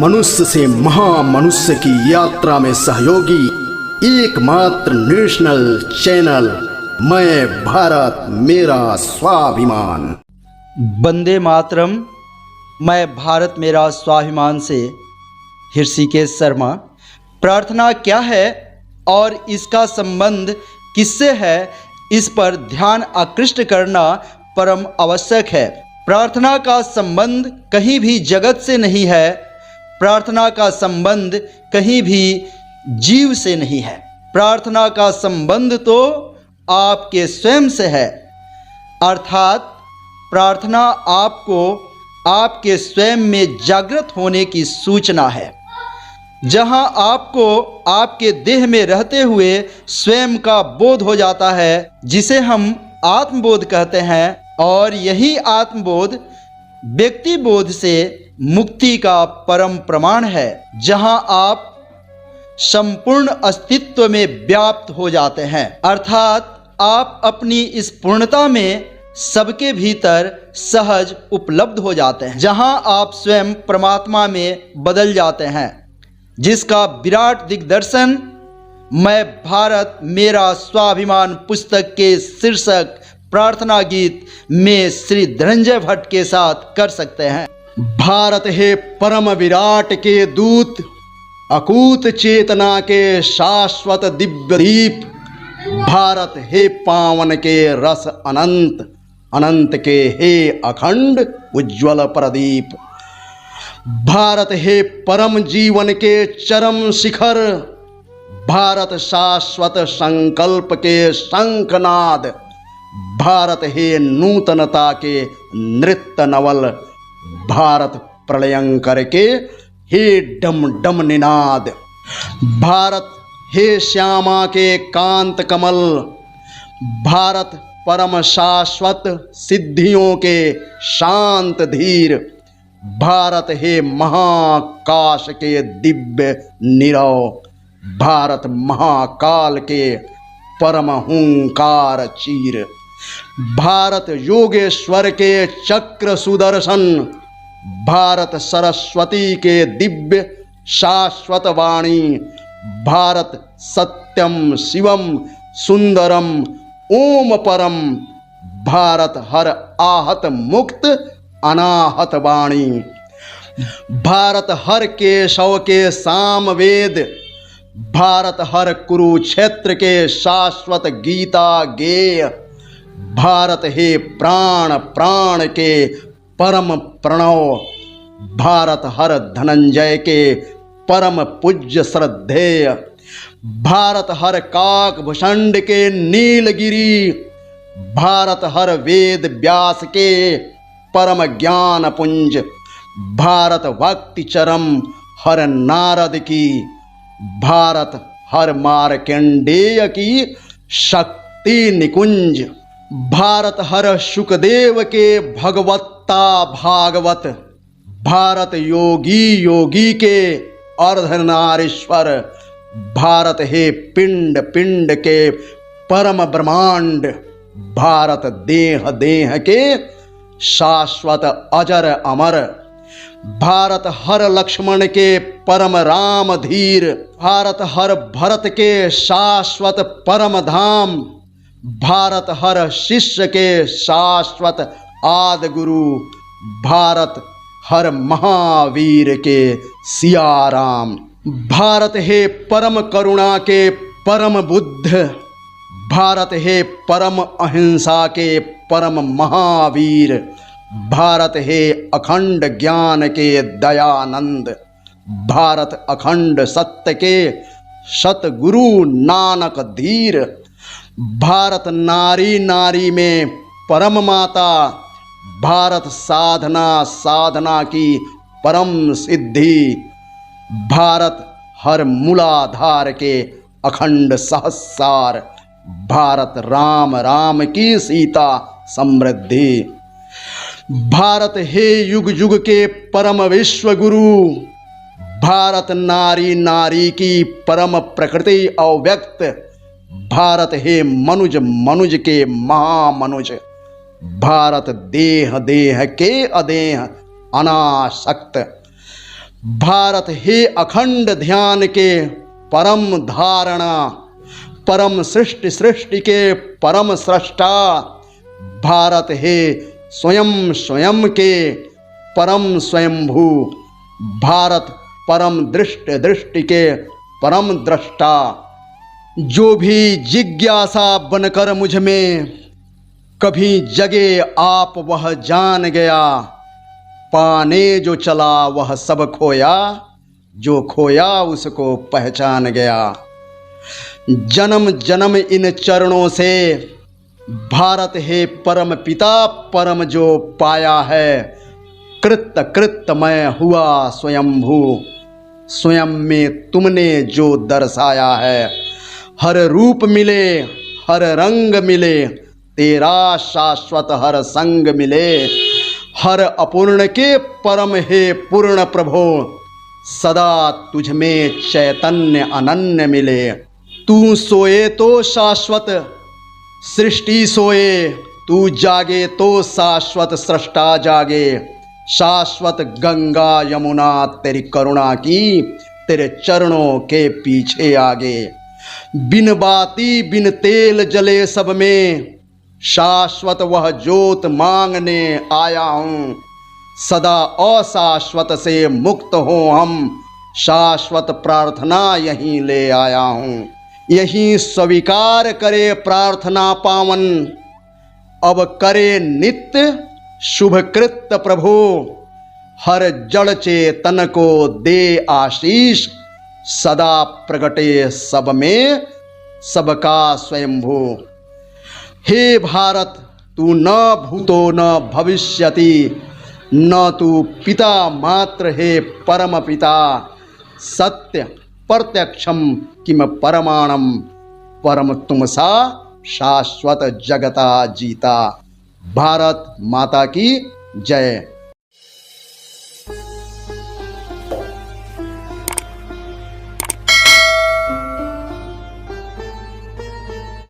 मनुष्य से महामनुष्य की यात्रा में सहयोगी एकमात्र नेशनल चैनल मैं भारत मेरा स्वाभिमान। वंदे मातरम। मैं भारत मेरा स्वाभिमान से ऋषिकेश शर्मा। प्रार्थना क्या है और इसका संबंध किससे है, इस पर ध्यान आकृष्ट करना परम आवश्यक है। प्रार्थना का संबंध कहीं भी जगत से नहीं है, प्रार्थना का संबंध कहीं भी जीव से नहीं है। प्रार्थना का संबंध तो आपके स्वयं से है, अर्थात प्रार्थना आपको आपके स्वयं में जागृत होने की सूचना है। जहां आपको आपके देह में रहते हुए स्वयं का बोध हो जाता है, जिसे हम आत्मबोध कहते हैं, और यही आत्मबोध व्यक्ति बोध से मुक्ति का परम प्रमाण है। जहां आप संपूर्ण अस्तित्व में व्याप्त हो जाते हैं, अर्थात आप अपनी इस पूर्णता में सबके भीतर सहज उपलब्ध हो जाते हैं। जहां आप स्वयं परमात्मा में बदल जाते हैं, जिसका विराट दिग्दर्शन मैं भारत मेरा स्वाभिमान पुस्तक के शीर्षक प्रार्थना गीत में श्री धनंजय भट्ट के साथ कर सकते हैं। भारत है परम विराट के दूत, अकूत चेतना के शाश्वत दिव्य दीप। भारत है पावन के रस अनंत, अनंत के हे अखंड उज्ज्वल प्रदीप। भारत है परम जीवन के चरम शिखर, भारत शाश्वत संकल्प के शंखनाद। भारत है नूतनता के नृत्य नवल, भारत प्रलयंकर के हे डम डम निनाद। भारत हे श्यामा के कांत कमल, भारत परम शाश्वत सिद्धियों के शांत धीर। भारत हे महाकाश के दिव्य नीरव, भारत महाकाल के परम हुंकार चीर। भारत योगेश्वर के चक्र सुदर्शन, भारत सरस्वती के दिव्य शाश्वत वाणी। भारत सत्यम शिवम सुंदरम ओम परम, भारत हर आहत मुक्त अनाहत वाणी। भारत हर केशव के सामवेद, भारत हर कुरुक्षेत्र के शाश्वत गीता गेय। भारत हे प्राण प्राण के परम प्रणव, भारत हर धनंजय के परम पूज्य श्रद्धेय। भारत हर काकभूषण के नीलगिरी, भारत हर वेद व्यास के परम ज्ञान पुंज। भारत भक्ति चरम हर नारद की, भारत हर मार्कंडेय की शक्ति निकुंज। भारत हर शुकदेव के भगवत्ता भागवत, भारत योगी योगी के अर्धनारीश्वर। भारत हे पिंड पिंड के परम ब्रह्मांड, भारत देह देह के शाश्वत अजर अमर। भारत हर लक्ष्मण के परम राम धीर, भारत हर भरत के शाश्वत परम धाम। भारत हर शिष्य के शाश्वत आदि गुरु, भारत हर महावीर के सियाराम। भारत है परम करुणा के परम बुद्ध, भारत है परम अहिंसा के परम महावीर। भारत है अखंड ज्ञान के दयानंद, भारत अखंड सत्य के सतगुरु नानक धीर। भारत नारी नारी में परम माता, भारत साधना साधना की परम सिद्धि। भारत हर मूलाधार के अखंड सहस्रार, भारत राम राम की सीता समृद्धि। भारत हे युग युग के परम विश्व गुरु, भारत नारी नारी की परम प्रकृति अव्यक्त। भारत हे मनुज मनुज के महामनुज, भारत देह देह के अदेह अनासक्त। भारत हे अखंड ध्यान के परम धारणा, परम सृष्टि के परम सृष्टा। भारत हे स्वयं स्वयं के परम स्वयंभू। भारत परम दृष्टि के परम दृष्टा। जो भी जिज्ञासा बनकर मुझ में कभी जगे आप वह जान गया। पाने जो चला वह सब खोया, जो खोया उसको पहचान गया। जन्म जन्म इन चरणों से भारत हे परम पिता परम जो पाया है। कृत मैं हुआ स्वयंभू, स्वयं में तुमने जो दर्शाया है। हर रूप मिले हर रंग मिले, तेरा शाश्वत हर संग मिले। हर अपूर्ण के परम हे पूर्ण प्रभो, सदा तुझ में चैतन्य अनन्य मिले। तू सोए तो शाश्वत सृष्टि सोए, तू जागे तो शाश्वत सृष्टा जागे। शाश्वत गंगा यमुना तेरी करुणा की, तेरे चरणों के पीछे आगे। बिन बाती बिन तेल जले सब में, शाश्वत वह ज्योत मांगने आया हूँ। सदा अशाश्वत से मुक्त हो हम, शाश्वत प्रार्थना यहीं ले आया हूँ। यहीं स्वीकार करे प्रार्थना पावन, अब करे नित्य शुभ कृत्य प्रभु। हर जड़ चेतन को दे आशीष, सदा प्रगटे सब में सबका स्वयंभू। हे भारत तू न भूतो न भविष्यति, न तू पिता मात्र हे परम पिता। सत्य प्रत्यक्षम किम परमाणम, परम तुम सा शाश्वत जगता जीता। भारत माता की जय।